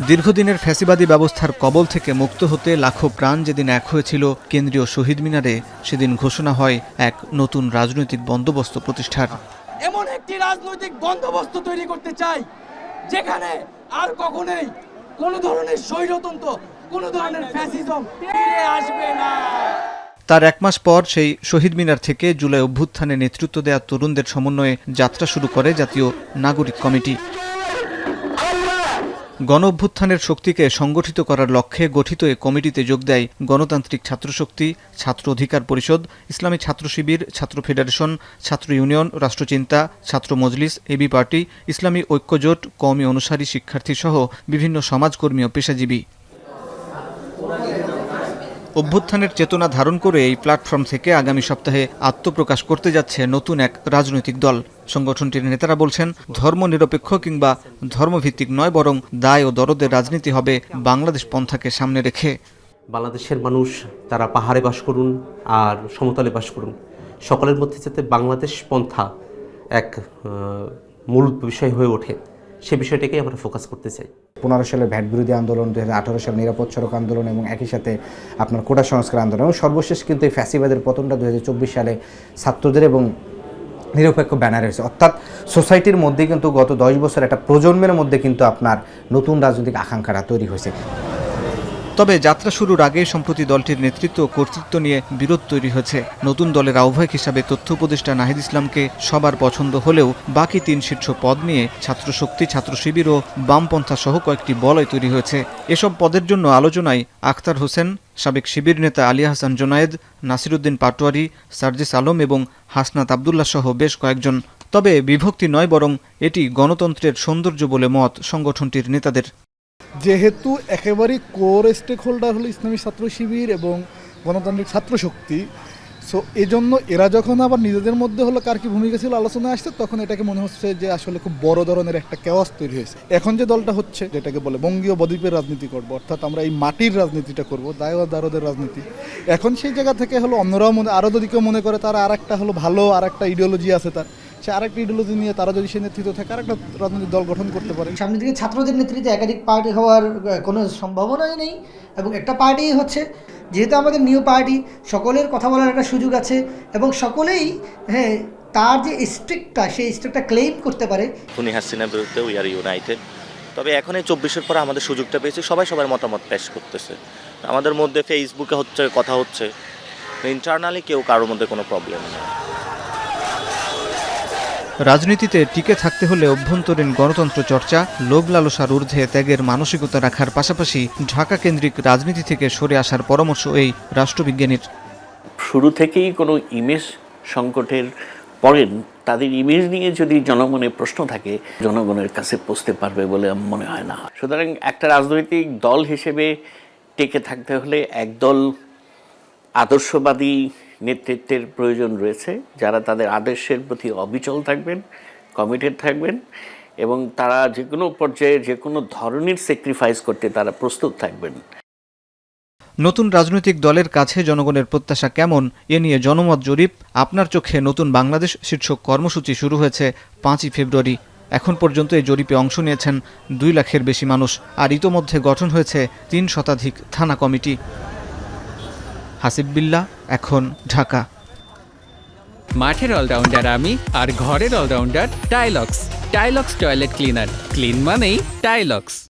দীর্ঘদিনের ফ্যাসিবাদী ব্যবস্থার কবল থেকে মুক্ত হতে লাখো প্রাণ যেদিন এক হয়েছিল কেন্দ্রীয় শহীদ মিনারে, সেদিন ঘোষণা হয় এক নতুন রাজনৈতিক বন্দোবস্ত প্রতিষ্ঠার। এমন একটি রাজনৈতিক বন্দোবস্ত তৈরি করতে চাই যেখানে আর কখনোই কোনো ধরনের স্বৈরতন্ত্র, কোনো ধরনের ফ্যাসিজম ফিরে আসবে না। তার এক মাস পর সেই শহীদ মিনার থেকে জুলাই অভ্যুত্থানে নেতৃত্ব দেওয়া তরুণদের সমন্বয়ে যাত্রা শুরু করে জাতীয় নাগরিক কমিটি। গণ অভ্যুত্থানের শক্তিকে সংগঠিত করার লক্ষ্যে গঠিত এ কমিটিতে যোগ দেয় গণতান্ত্রিক ছাত্রশক্তি, ছাত্র অধিকার পরিষদ, ইসলামী ছাত্র শিবির, ছাত্র ফেডারেশন, ছাত্র ইউনিয়ন, রাষ্ট্রচিন্তা, ছাত্র মজলিস, এবি পার্টি, ইসলামী ঐক্যজোট, কওমি অনুসারী শিক্ষার্থী সহ বিভিন্ন সমাজকর্মী ও পেশাজীবী। অভ্যুত্থানের চেতনা ধারণ করে এই প্ল্যাটফর্ম থেকে আগামী সপ্তাহে আত্মপ্রকাশ করতে যাচ্ছে নতুন এক রাজনৈতিক দল। সংগঠনটির নেতারা বলছেন, ধর্মনিরপেক্ষ কিংবা ধর্মভিত্তিক নয়, বরং দায় ও দরদের রাজনীতি হবে বাংলাদেশ পন্থাকে সামনে রেখে। বাংলাদেশের মানুষ তারা পাহাড়ে বাস করুন আর সমতলে বাস করুন, সকলের মধ্যে যাতে বাংলাদেশ পন্থা এক মূল বিষয় হয়ে ওঠে, সে বিষয়টাকেই আমরা ফোকাস করতে চাই। 15 সালে ভ্যাট বিরোধী আন্দোলন, 2018 সালে নিরাপদ সড়ক আন্দোলন এবং একই সাথে আপনার কোটা সংস্কার আন্দোলন এবং সর্বশেষ কিন্তু এই ফ্যাসিবাদের পতনটা 2024 সালে ছাত্রদের এবং নিরপেক্ষ ব্যানার হয়েছে। অর্থাৎ সোসাইটির মধ্যে কিন্তু গত 10 বছর একটা প্রজন্মের মধ্যে কিন্তু আপনার নতুন রাজনৈতিক আকাঙ্ক্ষাটা তৈরি হয়েছে। তবে যাত্রা শুরুর আগে সম্প্রতি দলটির নেতৃত্ব ও কর্তৃত্ব নিয়ে বিরোধ তৈরি হয়েছে। নতুন দলের আহ্বায়ক হিসাবে তথ্য উপদেষ্টা নাহিদ ইসলামকে সবার পছন্দ হলেও বাকি 3 শীর্ষ পদ নিয়ে ছাত্রশক্তি, ছাত্র শিবির ও বামপন্থা সহ কয়েকটি বলয় তৈরি হয়েছে। এসব পদের জন্য আলোচনায় আখতার হোসেন, সাবেক শিবির নেতা আলী হাসান জোনায়েদ, নাসিরউদ্দিন পাটোয়ারি, সার্জিস আলম এবং হাসনাত আবদুল্লাহ সহ বেশ কয়েকজন। তবে বিভক্তি নয়, বরং এটি গণতন্ত্রের সৌন্দর্য বলে মত সংগঠনটির নেতাদের। যেহেতু একেবারেই কোর স্টেক হোল্ডার হলো ইসলামী ছাত্র শিবির এবং গণতান্ত্রিক ছাত্র শক্তি, সো এজন্য এরা যখন আবার নিজেদের মধ্যে হলো কার কি ভূমিকা ছিল আলোচনায় আসছে, তখন এটাকে মনে হচ্ছে যে আসলে খুব বড় ধরনের একটা কেওয়াস তৈরি হয়েছে। এখন যে দলটা হচ্ছে, যেটাকে বলে বঙ্গীয় বদ্বীপের রাজনীতি করব, অর্থাৎ আমরা এই মাটির রাজনীতিটা করব, দায় ও দারদের রাজনীতি, এখন সেই জায়গা থেকে হলো অন্যরাও আরও যদি কেউ মনে করে তারা আর একটা হলো ভালো আর একটা ইডিওলজি আছে, তার সে আরেকটা ইডিওলজি নিয়ে তারা যদি সে নেতৃত্ব থাকে আরেকটা রাজনৈতিক দল গঠন করতে পারে। সামনের দিকে ছাত্রদের নেতৃত্বে একাধিক পার্টি হওয়ার কোনো সম্ভাবনাই নেই এবং একটা পার্টি হচ্ছে, যেহেতু আমাদের নিউ পার্টি, সকলের কথা বলার একটা সুযোগ আছে এবং সকলেই তার যে স্ট্রিক্টটা সেই স্ট্রিক্টটা ক্লেম করতে পারে। খুনি হাসিনার বিরুদ্ধে উই আর ইউনাইটেড। তবে এখন এই 24-এর পরে আমাদের সুযোগটা পেয়েছি, সবাই সবার মতামত পেশ করতেছে। আমাদের মধ্যে ফেসবুকে হচ্ছে, কথা হচ্ছে, ইন্টারনালি কেউ কারোর মধ্যে কোনো প্রবলেম নেই। রাজনীতিতে টিকে থাকতে হলে অভ্যন্তরীণ গণতন্ত্র চর্চা, লোভ লালসার ঊর্ধ্বে ত্যাগের মানসিকতা রাখার পাশাপাশি ঢাকা কেন্দ্রিক রাজনীতি থেকে সরে আসার পরামর্শ এই রাষ্ট্রবিজ্ঞানীর। শুরু থেকেই কোনো ইমেজ সংকটের পড়েন, তাদের ইমেজ নিয়ে যদি জনমনে প্রশ্ন থাকে, জনগণের কাছে পৌঁছতে পারবে বলে মনে হয় না। সুতরাং একটা রাজনৈতিক দল হিসেবে টিকে থাকতে হলে একদল আদর্শবাদী নেতৃত্বের প্রয়োজন রয়েছে, যারা তাদের আদর্শের প্রতি অবিচল থাকবেন, কমিটেড থাকবেন এবং তারা যে কোনো পর্যায়ে যে কোনো ধরনের স্যাক্রিফাইস করতে তারা প্রস্তুত থাকবেন। নতুন রাজনৈতিক দলের কাছে জনগণের প্রত্যাশা কেমন, এ নিয়ে জনমত জরিপ আপনার চোখে নতুন বাংলাদেশ শীর্ষক কর্মসূচি শুরু হয়েছে 5ই ফেব্রুয়ারি। এখন পর্যন্ত এই জরিপে অংশ নিয়েছেন 2 লাখের বেশি মানুষ, আর ইতোমধ্যে গঠন হয়েছে 3 শতাধিক থানা কমিটি। হাসিব বিল্লাহ, এখন, ঢাকা। মাঠের অলরাউন্ডার আমি, আর ঘরের all rounder Tylox. Tylox toilet cleaner, clean মানেই টাইলক্স।